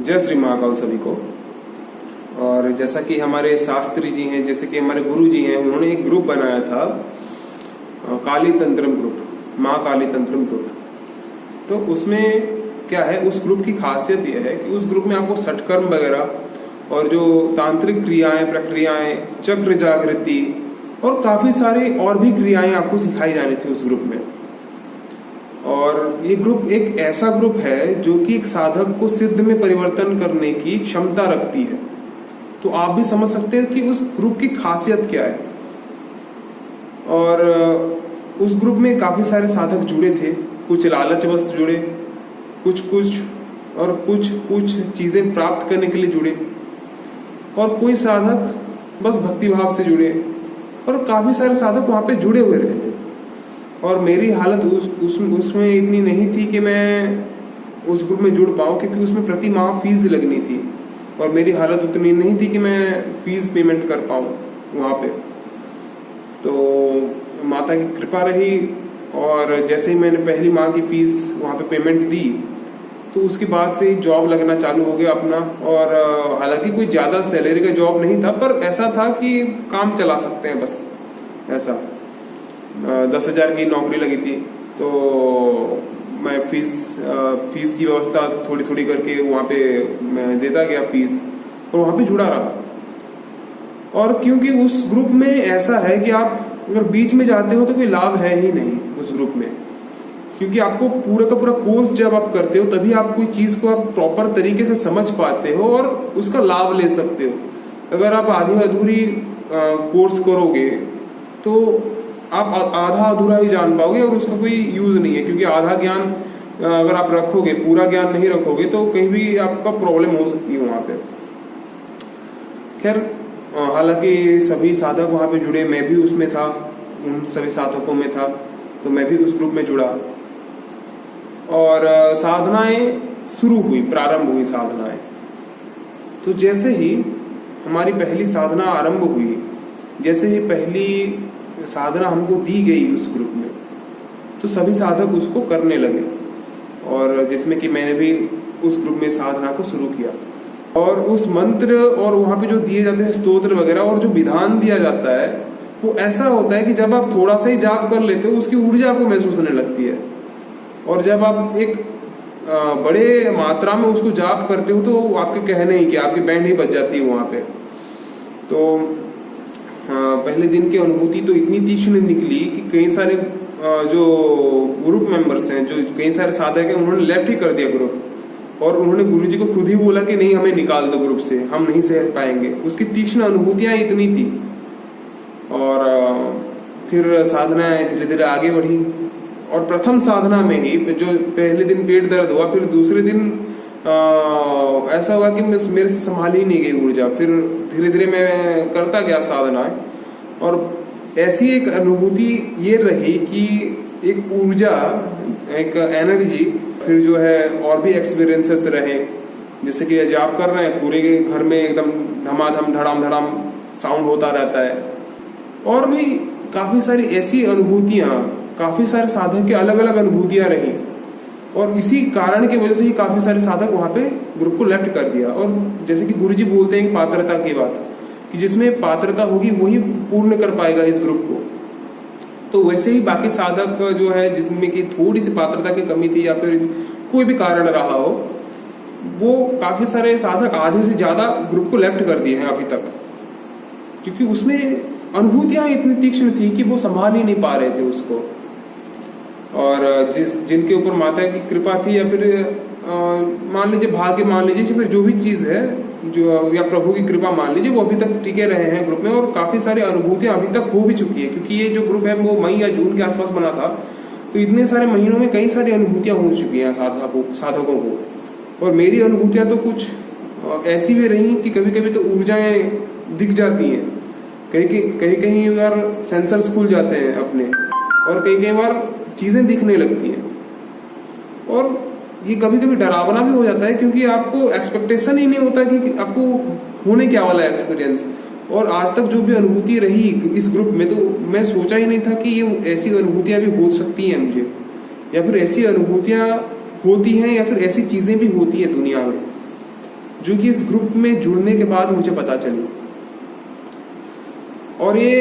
जय श्री महाकाल सभी को। और जैसा कि हमारे शास्त्री जी हैं, जैसे कि हमारे गुरु जी हैं, उन्होंने एक ग्रुप बनाया था काली तंत्रम ग्रुप, माँ काली तंत्रम ग्रुप। तो उसमें क्या है, उस ग्रुप की खासियत यह है कि उस ग्रुप में आपको षटकर्म वगैरह और जो तांत्रिक क्रियाएं, प्रक्रियाएं, चक्र जागृति और काफी सारी और भी क्रियाएं आपको सिखाई जानी थी उस ग्रुप में। और ये ग्रुप एक ऐसा ग्रुप है जो कि एक साधक को सिद्ध में परिवर्तन करने की क्षमता रखती है। तो आप भी समझ सकते हैं कि उस ग्रुप की खासियत क्या है। और उस ग्रुप में काफी सारे साधक जुड़े थे, कुछ लालचवश जुड़े, कुछ और कुछ चीजें प्राप्त करने के लिए जुड़े, और कोई साधक बस भक्ति भाव से जुड़े, और काफी सारे साधक वहां पे जुड़े हुए रहे थे। और मेरी हालत उसमें इतनी नहीं थी कि मैं उस ग्रुप में जुड़ पाऊं, क्योंकि उसमें प्रति माह फीस लगनी थी और मेरी हालत उतनी नहीं थी कि मैं फीस पेमेंट कर पाऊं वहां पे। तो माता की कृपा रही, और जैसे ही मैंने पहली माह की फीस वहां पे पेमेंट दी तो उसके बाद से जॉब लगना चालू हो गया अपना। और हालांकि कोई ज्यादा सैलरी का जॉब नहीं था, पर ऐसा था कि काम चला सकते हैं बस, ऐसा 10,000 की नौकरी लगी थी। तो मैं फीस की व्यवस्था थोड़ी थोड़ी करके वहां पे मैं देता गया फीस, और वहां पे जुड़ा रहा। और क्योंकि उस ग्रुप में ऐसा है कि आप अगर बीच में जाते हो तो कोई लाभ है ही नहीं उस ग्रुप में, क्योंकि आपको पूरा का पूरा कोर्स जब आप करते हो तभी आप कोई चीज को आप प्रॉपर तरीके से समझ पाते हो और उसका लाभ ले सकते हो। अगर आप आधी अधूरी कोर्स करोगे तो आप आधा अधूरा ही जान पाओगे और उसका कोई यूज नहीं है, क्योंकि आधा ज्ञान अगर आप रखोगे, पूरा ज्ञान नहीं रखोगे तो कहीं भी आपका प्रॉब्लम हो सकती है वहां पे। खैर, हालांकि सभी साधक वहां पे जुड़े, मैं भी उसमें था, उन सभी साधकों में था, तो मैं भी उस ग्रुप में जुड़ा। और साधनाएं शुरू हुई, प्रारंभ हुई साधनाएं। तो जैसे ही हमारी पहली साधना आरंभ हुई, जैसे ही पहली साधना हमको दी गई उस ग्रुप में, तो सभी साधक उसको करने लगे। और जिसमें कि मैंने भी उस ग्रुप में साधना को शुरू किया। और उस मंत्र और वहां पे जो दिए जाते हैं स्तोत्र वगैरह और जो विधान दिया जाता है, वो ऐसा होता है कि जब आप थोड़ा सा ही जाप कर लेते हो उसकी ऊर्जा आपको महसूस होने लगती है। और जब आप एक बड़े मात्रा में उसको जाप करते हो तो आपके कहने ही कि आपकी बैंड ही बज जाती है वहां पे। तो पहले दिन की अनुभूति तो इतनी तीक्ष्ण निकली कि कई सारे जो ग्रुप मेंबर्स हैं, जो कई सारे साधक हैं, उन्होंने लेफ्ट ही कर दिया ग्रुप, और उन्होंने गुरुजी को खुद ही बोला कि नहीं, हमें निकाल दो ग्रुप से, हम नहीं सह पाएंगे। उसकी तीक्ष्ण अनुभूतियां इतनी थी। और फिर साधनाएं धीरे धीरे आगे बढ़ी, और प्रथम साधना में ही जो पहले दिन पेट दर्द हुआ, फिर दूसरे दिन ऐसा हुआ कि मेरे से संभाल ही नहीं गई ऊर्जा। फिर धीरे धीरे मैं करता गया साधना, और ऐसी एक अनुभूति ये रही कि एक ऊर्जा, एक एनर्जी, फिर जो है और भी एक्सपीरियंसेस रहे। जैसे कि जाप कर रहे हैं, पूरे घर में एकदम धमाधम धड़ाम धड़ाम साउंड होता रहता है। और भी काफी सारी ऐसी अनुभूतियां, काफी सारे साधक की अलग अलग अनुभूतियां रही, और इसी कारण की वजह से ही काफी सारे साधक वहां पे ग्रुप को लेफ्ट कर दिया। और जैसे कि गुरुजी बोलते हैं पात्रता की बात, कि जिसमें पात्रता होगी वही पूर्ण कर पाएगा इस ग्रुप को। तो वैसे ही बाकी साधक जो है, जिसमें कि थोड़ी सी पात्रता की कमी थी या फिर कोई भी कारण रहा हो, वो काफी सारे साधक आधे से ज्यादा ग्रुप को लेफ्ट कर दिए हैं अभी तक, क्योंकि उसमें अनुभूतियां इतनी तीक्ष्ण थी कि वो संभाल ही नहीं पा रहे थे उसको। और जिनके ऊपर माता की कृपा थी, या फिर मान लीजिए भाग्य मान लीजिए, फिर जो भी चीज है, जो या प्रभु की कृपा मान लीजिए, वो अभी तक टिके रहे हैं ग्रुप में, और काफी सारी अनुभूतियां अभी तक हो भी चुकी है। क्योंकि ये जो ग्रुप है वो मई या जून के आसपास बना था, तो इतने सारे महीनों में कई सारी अनुभूतियां हो चुकी हैं साधकों को। और मेरी अनुभूतियां तो कुछ ऐसी भी रही कि कभी कभी तो ऊर्जाएं दिख जाती हैं, कहीं बार सेंसर्स खुल जाते हैं अपने, और कई बार चीजें दिखने लगती हैं। और ये कभी कभी डरावना भी हो जाता है, क्योंकि आपको एक्सपेक्टेशन ही नहीं होता कि आपको होने क्या वाला है एक्सपीरियंस। और आज तक जो भी अनुभूति रही इस ग्रुप में, तो मैं सोचा ही नहीं था कि ये ऐसी अनुभूतियां भी हो सकती हैं मुझे, या फिर ऐसी अनुभूतियां होती हैं, या फिर ऐसी चीजें भी होती हैं दुनिया में। जो कि इस ग्रुप में जुड़ने के बाद मुझे पता चली। और ये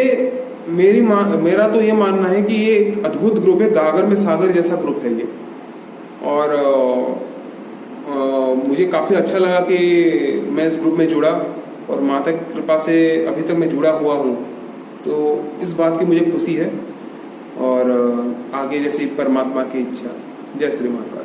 मेरा तो ये मानना है कि ये एक अद्भुत ग्रुप है, गागर में सागर जैसा ग्रुप है ये। और मुझे काफी अच्छा लगा कि मैं इस ग्रुप में जुड़ा और माता की कृपा से अभी तक मैं जुड़ा हुआ हूँ। तो इस बात की मुझे खुशी है और आगे जैसी परमात्मा की इच्छा। जय श्री महाकाल।